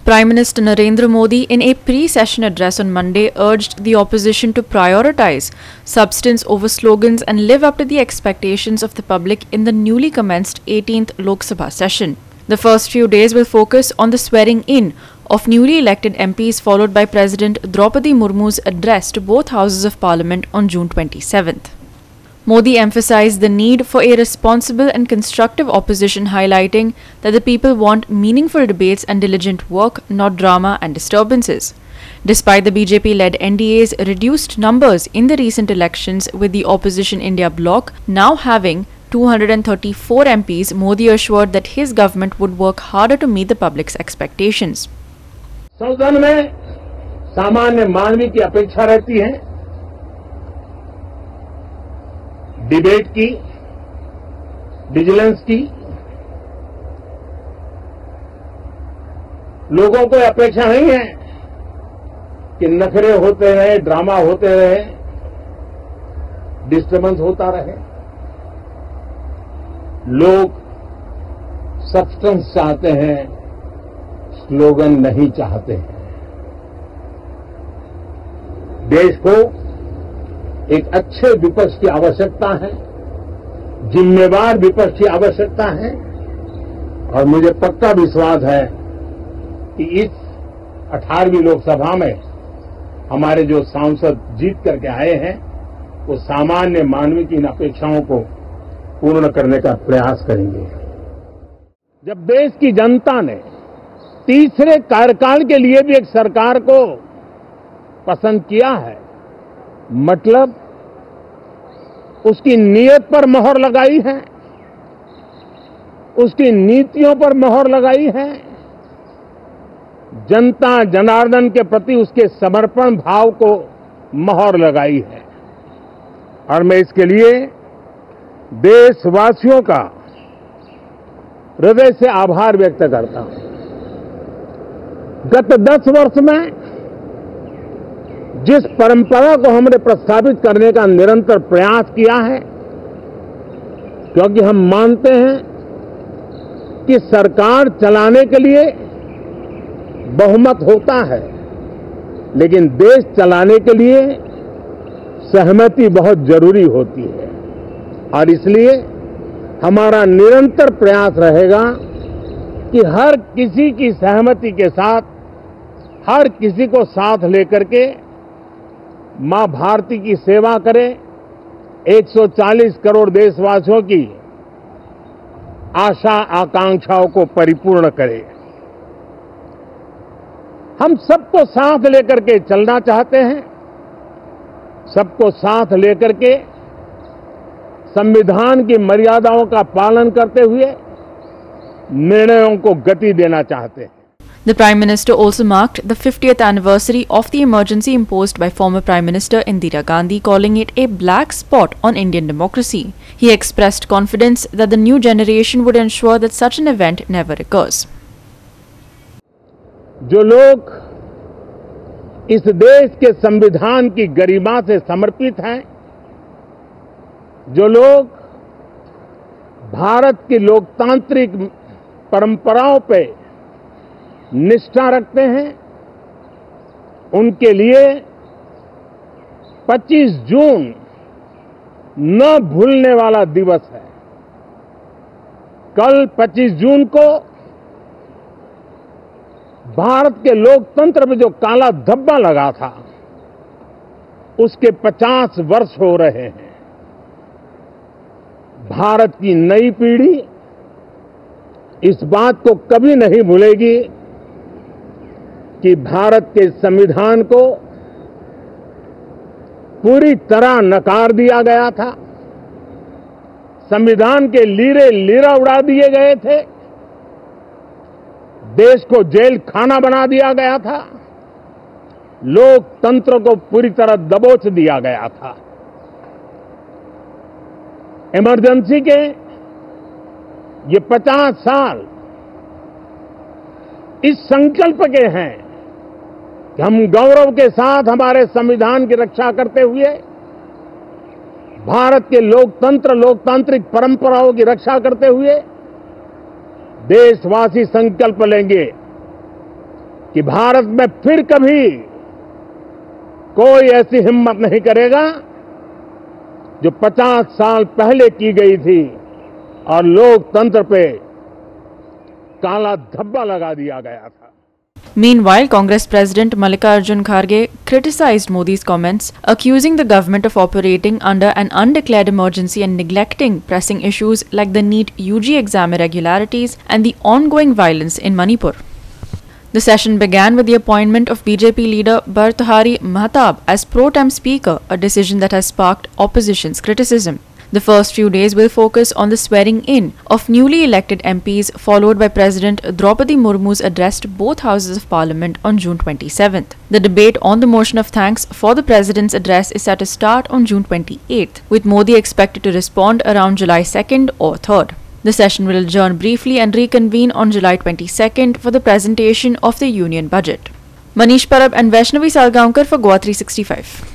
Prime Minister Narendra Modi, in a pre-session address on Monday, urged the opposition to prioritize substance over slogans and live up to the expectations of the public in the newly commenced 18th Lok Sabha session. The first few days will focus on the swearing-in of newly elected MPs, followed by President Draupadi Murmu's address to both houses of Parliament on June 27th. Modi emphasized the need for a responsible and constructive opposition, highlighting that the people want meaningful debates and diligent work, not drama and disturbances. Despite the BJP-led NDA's reduced numbers in the recent elections, with the opposition India bloc now having 234 MPs, Modi assured that his government would work harder to meet the public's expectations. संसद में सामान्य मानवी की अपेक्षा रहती है debate की, vigilance की। लोगों को अपेक्षा नहीं है कि नखरे होते रहे, ड्रामा होते रहे, डिस्टर्बेंस होता रहे। लोग सब्सटेंस चाहते हैं, स्लोगन नहीं चाहते हैं। देश को एक अच्छे विपक्ष की आवश्यकता है, जिम्मेवार विपक्ष की आवश्यकता है, और मुझे पक्का विश्वास है कि इस 18वीं लोकसभा में हमारे जो सांसद जीत करके आए हैं, वो सामान्य मानवीय की इन अपेक्षाओं को पूर्ण करने का प्रयास करेंगे। जब देश की जनता ने तीसरे कार्यकाल के लिए भी एक सरकार को पसंद किया है, मतलब उसकी नीयत पर मोहर लगाई है, उसकी नीतियों पर मोहर लगाई है, जनता जनार्दन के प्रति उसके समर्पण भाव को मोहर लगाई है। और मैं इसके लिए देशवासियों का हृदय से आभार व्यक्त करता हूं। गत 10 वर्ष में जिस परंपरा को हमने प्रस्थापित करने का निरंतर प्रयास किया है, क्योंकि हम मानते हैं कि सरकार चलाने के लिए बहुमत होता है, लेकिन देश चलाने के लिए सहमति बहुत जरूरी होती है। और इसलिए हमारा निरंतर प्रयास रहेगा कि हर किसी की सहमति के साथ, हर किसी को साथ लेकर के मां भारती की सेवा करें, 140 करोड़ देशवासियों की आशा आकांक्षाओं को परिपूर्ण करें। हम सबको साथ लेकर के चलना चाहते हैं, सबको साथ लेकर के संविधान की मर्यादाओं का पालन करते हुए निर्णयों को गति देना चाहते हैं। The Prime Minister also marked the 50th anniversary of the emergency imposed by former Prime Minister Indira Gandhi, calling it a black spot on Indian democracy. He expressed confidence that the new generation would ensure that such an event never occurs. जो लोग इस देश के संविधान की गरिमा से समर्पित हैं, जो लोग भारत की लोकतांत्रिक परंपराओं पे निष्ठा रखते हैं, उनके लिए 25 जून न भूलने वाला दिवस है। कल 25 जून को भारत के लोकतंत्र में जो काला धब्बा लगा था, उसके 50 वर्ष हो रहे हैं। भारत की नई पीढ़ी इस बात को कभी नहीं भूलेगी कि भारत के संविधान को पूरी तरह नकार दिया गया था, संविधान के लीरे लीरा उड़ा दिए गए थे, देश को जेल खाना बना दिया गया था, लोकतंत्र को पूरी तरह दबोच दिया गया था। इमरजेंसी के ये 50 साल इस संकल्प के हैं कि हम गौरव के साथ हमारे संविधान की रक्षा करते हुए, भारत के लोकतंत्र, लोकतांत्रिक परंपराओं की रक्षा करते हुए देशवासी संकल्प लेंगे कि भारत में फिर कभी कोई ऐसी हिम्मत नहीं करेगा जो 50 साल पहले की गई थी और लोकतंत्र पे काला धब्बा लगा दिया गया था. Meanwhile, Congress President Mallikarjun Kharge criticized Modi's comments, accusing the government of operating under an undeclared emergency and neglecting pressing issues like the NEET UG exam irregularities and the ongoing violence in Manipur. The session began with the appointment of BJP leader Bhartahari Mahtab as pro tem speaker, a decision that has sparked opposition's criticism. The first few days will focus on the swearing in of newly elected MPs, followed by President Draupadi Murmu's address to both houses of parliament on June 27th. The debate on the motion of thanks for the president's address is set to start on June 28th, with Modi expected to respond around July 2nd or 3rd. The session will adjourn briefly and reconvene on July 22nd for the presentation of the union budget. Manish Parab and Vaishnavi Salgaonkar for Goa 365.